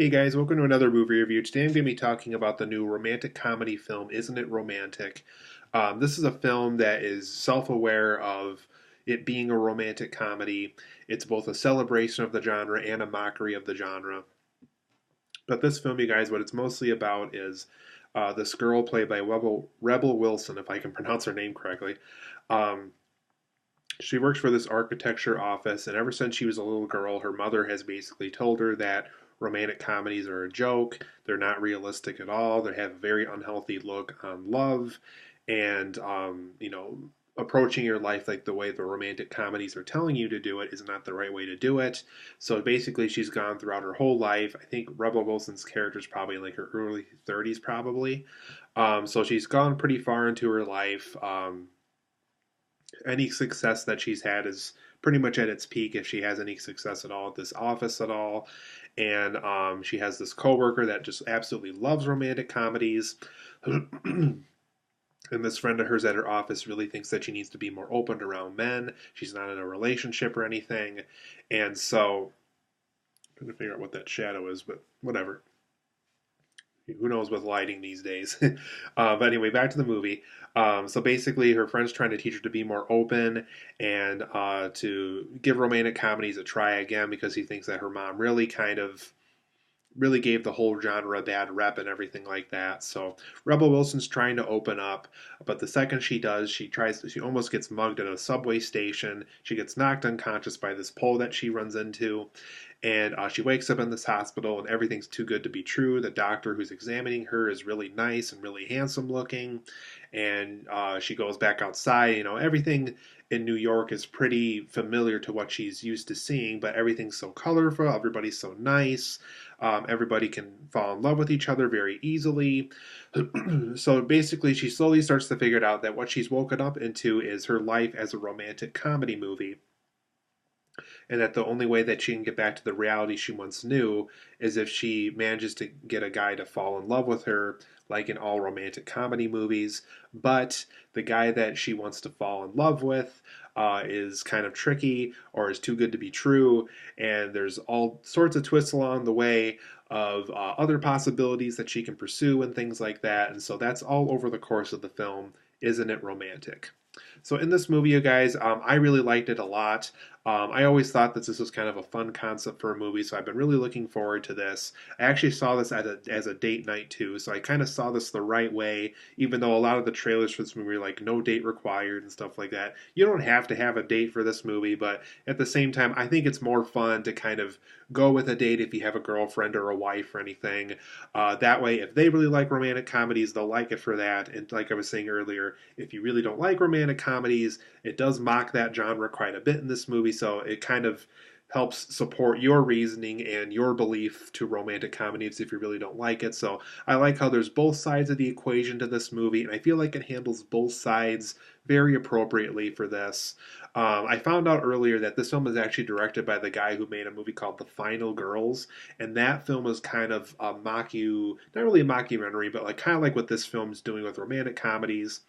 Hey guys, welcome to another movie review. Today I'm going to be talking about the new romantic comedy film, Isn't It Romantic? This is a film that is self aware of it being a romantic comedy. It's both a celebration of the genre and a mockery of the genre. But this film, you guys, what it's mostly about is this girl played by Rebel Wilson, if I can pronounce her name correctly. Um, she works for this architecture office, and ever since she was a little girl, her mother has basically told her that romantic comedies are a joke. They're not realistic at all. They have a very unhealthy look on love, and approaching your life like the way the romantic comedies are telling you to do it is not the right way to do it. So basically, she's gone throughout her whole life. I think Rebel Wilson's character is probably in like her early 30s, probably. So she's gone pretty far into her life. Any success that she's had is pretty much at its peak if she has any success at all at this office at all. And she has this coworker that just absolutely loves romantic comedies. And this friend of hers at her office really thinks that she needs to be more open around men. She's not in a relationship or anything. And so I'm trying to figure out what that shadow is, but whatever. Who knows with lighting these days? But anyway, back to the movie. So basically, her friend's trying to teach her to be more open and to give romantic comedies a try again because he thinks that her mom really gave the whole genre a bad rep and everything like that. So Rebel Wilson's trying to open up, but the second she does, she almost gets mugged at a subway station. She gets knocked unconscious by this pole that she runs into, and she wakes up in this hospital, and everything's too good to be true. The doctor who's examining her is really nice and really handsome looking, and she goes back outside. Everything in New York is pretty familiar to what she's used to seeing, but everything's so colorful, everybody's so nice, everybody can fall in love with each other very easily. So basically, she slowly starts to figure it out that what she's woken up into is her life as a romantic comedy movie, and that the only way that she can get back to the reality she once knew is if she manages to get a guy to fall in love with her, like in all romantic comedy movies. But the guy that she wants to fall in love with is kind of tricky or is too good to be true, and there's all sorts of twists along the way of other possibilities that she can pursue and things like that. And so that's all over the course of the film. Isn't it romantic? So in this movie, you guys, I really liked it a lot. I always thought that this was kind of a fun concept for a movie, so I've been really looking forward to this. I actually saw this as a date night too, so I kind of saw this the right way, even though a lot of the trailers for this movie are like no date required and stuff like that. You don't have to have a date for this movie, but at the same time, I think it's more fun to kind of go with a date if you have a girlfriend or a wife or anything. That way, if they really like romantic comedies, they'll like it for that. And like I was saying earlier, if you really don't like romantic comedies, it does mock that genre quite a bit in this movie, so it kind of helps support your reasoning and your belief to romantic comedies if you really don't like it. So I like how there's both sides of the equation to this movie, and I feel like it handles both sides very appropriately for this. I found out earlier that this film is actually directed by the guy who made a movie called The Final Girls, and that film is kind of a not really a mockumentary, but like kind of like what this film is doing with romantic comedies.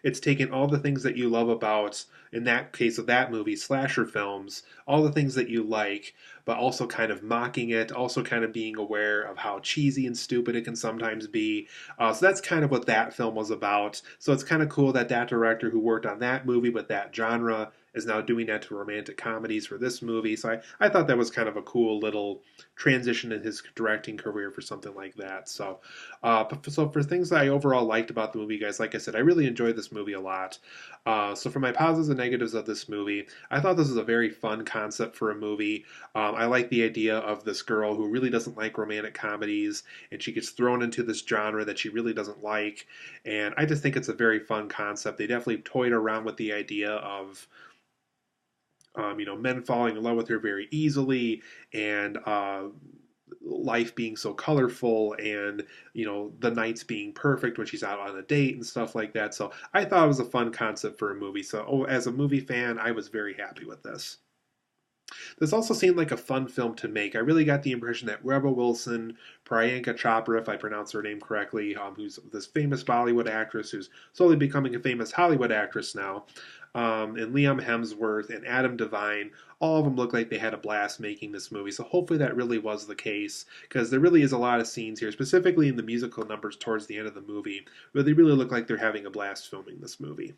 It's taken all the things that you love about, in that case of that movie, slasher films, all the things that you like, but also kind of mocking it, also kind of being aware of how cheesy and stupid it can sometimes be. So that's kind of what that film was about. So it's kind of cool that that director who worked on that movie with that genre is now doing that to romantic comedies for this movie. So I thought that was kind of a cool little transition in his directing career for something like that. So for things that I overall liked about the movie, guys, like I said, I really enjoyed this movie a lot. So for my positives and negatives of this movie, I thought this was a very fun concept for a movie. I like the idea of this girl who really doesn't like romantic comedies, and she gets thrown into this genre that she really doesn't like. And I just think it's a very fun concept. They definitely toyed around with the idea of men falling in love with her very easily, and life being so colorful, and the nights being perfect when she's out on a date and stuff like that. So I thought it was a fun concept for a movie. So as a movie fan, I was very happy with this. This also seemed like a fun film to make. I really got the impression that Rebel Wilson, Priyanka Chopra, if I pronounce her name correctly, who's this famous Bollywood actress who's slowly becoming a famous Hollywood actress now, and Liam Hemsworth and Adam Devine, all of them look like they had a blast making this movie. So hopefully that really was the case, because there really is a lot of scenes here, specifically in the musical numbers towards the end of the movie, where they really look like they're having a blast filming this movie.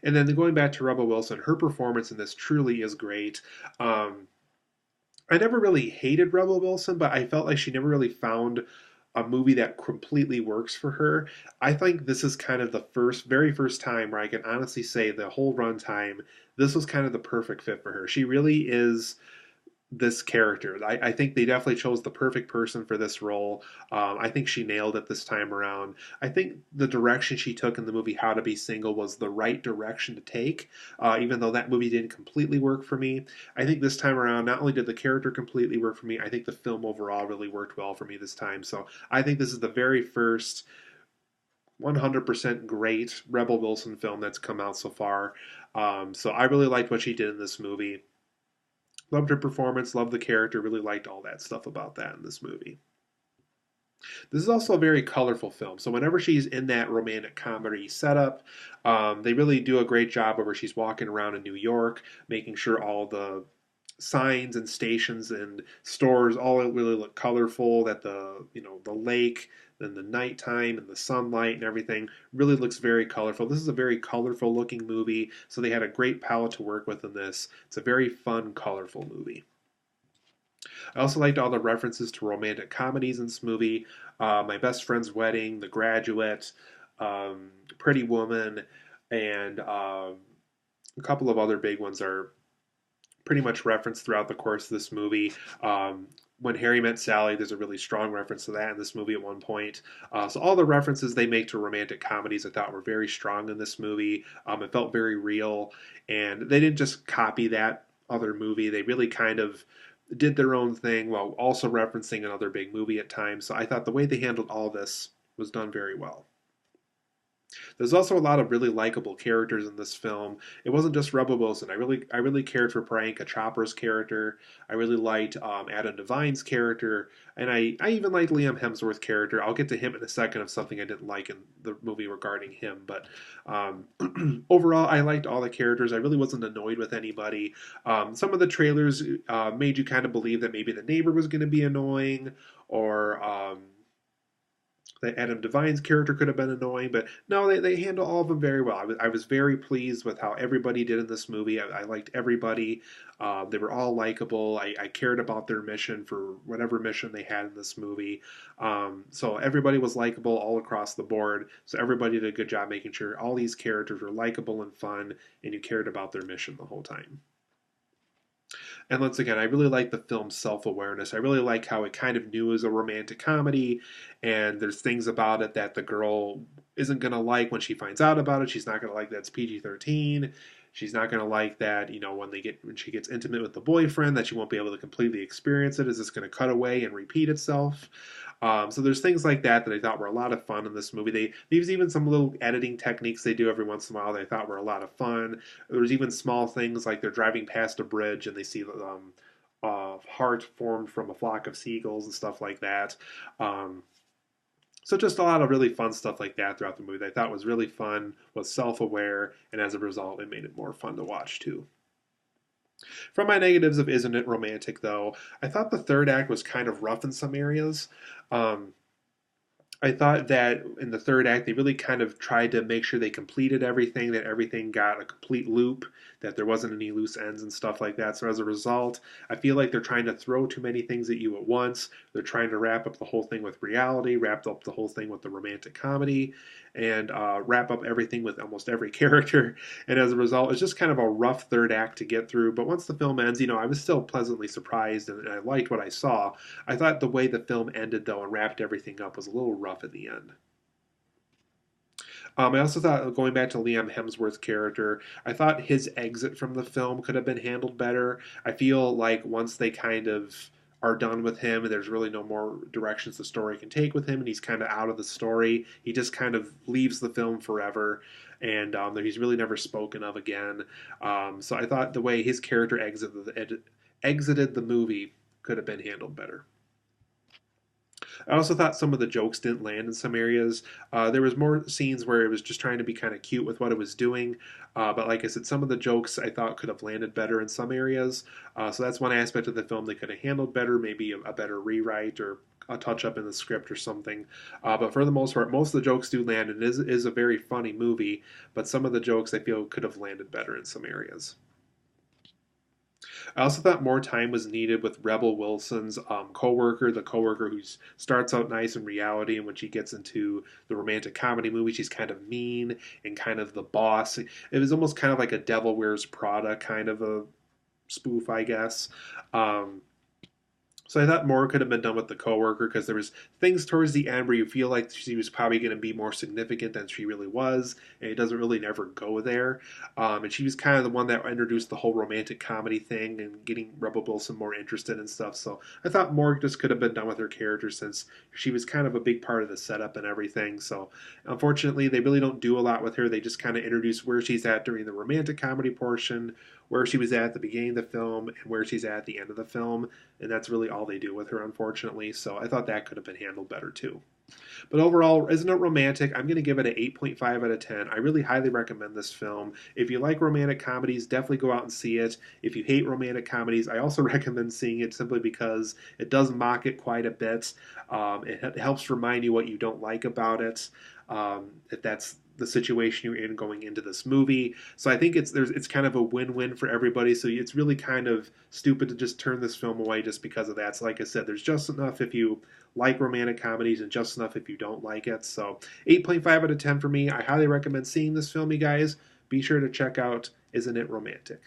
And then going back to Rebel Wilson, her performance in this truly is great. Um, I never really hated Rebel Wilson, but I felt like she never really found a movie that completely works for her. I think this is kind of the very first time where I can honestly say the whole runtime, this was kind of the perfect fit for her. She really is this character. I think they definitely chose the perfect person for this role. I think she nailed it this time around. I think the direction she took in the movie How to Be Single was the right direction to take, even though that movie didn't completely work for me. I think this time around, not only did the character completely work for me, I think the film overall really worked well for me this time. So I think this is the very first 100% great Rebel Wilson film that's come out so far. So I really liked what she did in this movie. Loved her performance, loved the character, really liked all that stuff about that in this movie. This is also a very colorful film. So whenever she's in that romantic comedy setup, they really do a great job of where she's walking around in New York, making sure all the signs and stations and stores all really look colorful, that the lake and the nighttime and the sunlight and everything really looks very colorful. This is a very colorful looking movie, so they had a great palette to work with in this. It's a very fun, colorful movie. I also liked all the references to romantic comedies in this movie. My Best Friend's Wedding, The Graduate, Pretty Woman, and a couple of other big ones are pretty much referenced throughout the course of this movie. When Harry Met Sally, there's a really strong reference to that in this movie at one point. So all the references they make to romantic comedies I thought were very strong in this movie. It felt very real, and they didn't just copy that other movie. They really kind of did their own thing while also referencing another big movie at times. So I thought the way they handled all this was done very well. There's also a lot of really likable characters in this film. It wasn't just Rebel Wilson. I really cared for Priyanka Chopra's character. I really liked Adam Devine's character, and I even liked Liam Hemsworth's character. I'll get to him in a second of something I didn't like in the movie regarding him. But overall, I liked all the characters. I really wasn't annoyed with anybody. Some of the trailers made you kind of believe that maybe the neighbor was going to be annoying, or that Adam Devine's character could have been annoying, but no, they handle all of them very well. I was very pleased with how everybody did in this movie. I liked everybody. They were all likable. I cared about their mission for whatever mission they had in this movie. So everybody was likable all across the board. So everybody did a good job making sure all these characters were likable and fun, and you cared about their mission the whole time. And once again, I really like the film's self awareness. I really like how it kind of knew it was a romantic comedy, and there's things about it that the girl isn't going to like when she finds out about it. She's not going to like that it's PG-13. She's not going to like that, when she gets intimate with the boyfriend, that she won't be able to completely experience it. Is this going to cut away and repeat itself? So there's things like that I thought were a lot of fun in this movie. There's even some little editing techniques they do every once in a while that I thought were a lot of fun. There's even small things like they're driving past a bridge and they see a heart formed from a flock of seagulls and stuff like that. So just a lot of really fun stuff like that throughout the movie that I thought was really fun, was self-aware, and as a result, it made it more fun to watch too. From my negatives of Isn't It Romantic, though, I thought the third act was kind of rough in some areas. Um, I thought that in the third act, they really kind of tried to make sure they completed everything, that everything got a complete loop, that there wasn't any loose ends and stuff like that. So as a result, I feel like they're trying to throw too many things at you at once. They're trying to wrap up the whole thing with reality, wrap up the whole thing with the romantic comedy, and wrap up everything with almost every character. And as a result, it's just kind of a rough third act to get through. But once the film ends, I was still pleasantly surprised and I liked what I saw. I thought the way the film ended, though, and wrapped everything up was a little rough at the end. I also thought, going back to Liam Hemsworth's character, I thought his exit from the film could have been handled better. I feel like once they kind of are done with him and there's really no more directions the story can take with him and he's kind of out of the story, he just kind of leaves the film forever. and he's really never spoken of again. So I thought the way his character exited the movie could have been handled better. I also thought some of the jokes didn't land in some areas. There was more scenes where it was just trying to be kind of cute with what it was doing, but like I said, some of the jokes I thought could have landed better in some areas. So that's one aspect of the film they could have handled better, maybe a better rewrite or a touch up in the script or something. But for the most part, most of the jokes do land, and it is a very funny movie. But some of the jokes I feel could have landed better in some areas. I also thought more time was needed with Rebel Wilson's coworker, the coworker who starts out nice in reality, and when she gets into the romantic comedy movie, she's kind of mean and kind of the boss. It was almost kind of like a Devil Wears Prada kind of a spoof, I guess. Um, so I thought more could have been done with the coworker because there was things towards the end where you feel like she was probably going to be more significant than she really was, and it doesn't really never go there. And she was kind of the one that introduced the whole romantic comedy thing and getting Rebel Wilson more interested in stuff. So I thought more just could have been done with her character since she was kind of a big part of the setup and everything. So unfortunately, they really don't do a lot with her. They just kind of introduce where she's at during the romantic comedy portion, where she was at the beginning of the film, and where she's at the end of the film, and that's really all they do with her, unfortunately. So I thought that could have been handled better too. But overall, isn't it romantic? I'm going to give it an 8.5 out of 10. I really highly recommend this film. If you like romantic comedies, definitely go out and see it. If you hate romantic comedies, I also recommend seeing it simply because it does mock it quite a bit. It helps remind you what you don't like about it. If that's the situation you're in going into this movie. So I think it's kind of a win-win for everybody. So it's really kind of stupid to just turn this film away just because of that. So like I said, there's just enough if you like romantic comedies and just enough if you don't like it. So 8.5 out of 10 for me. I highly recommend seeing this film, you guys. Be sure to check out Isn't It Romantic?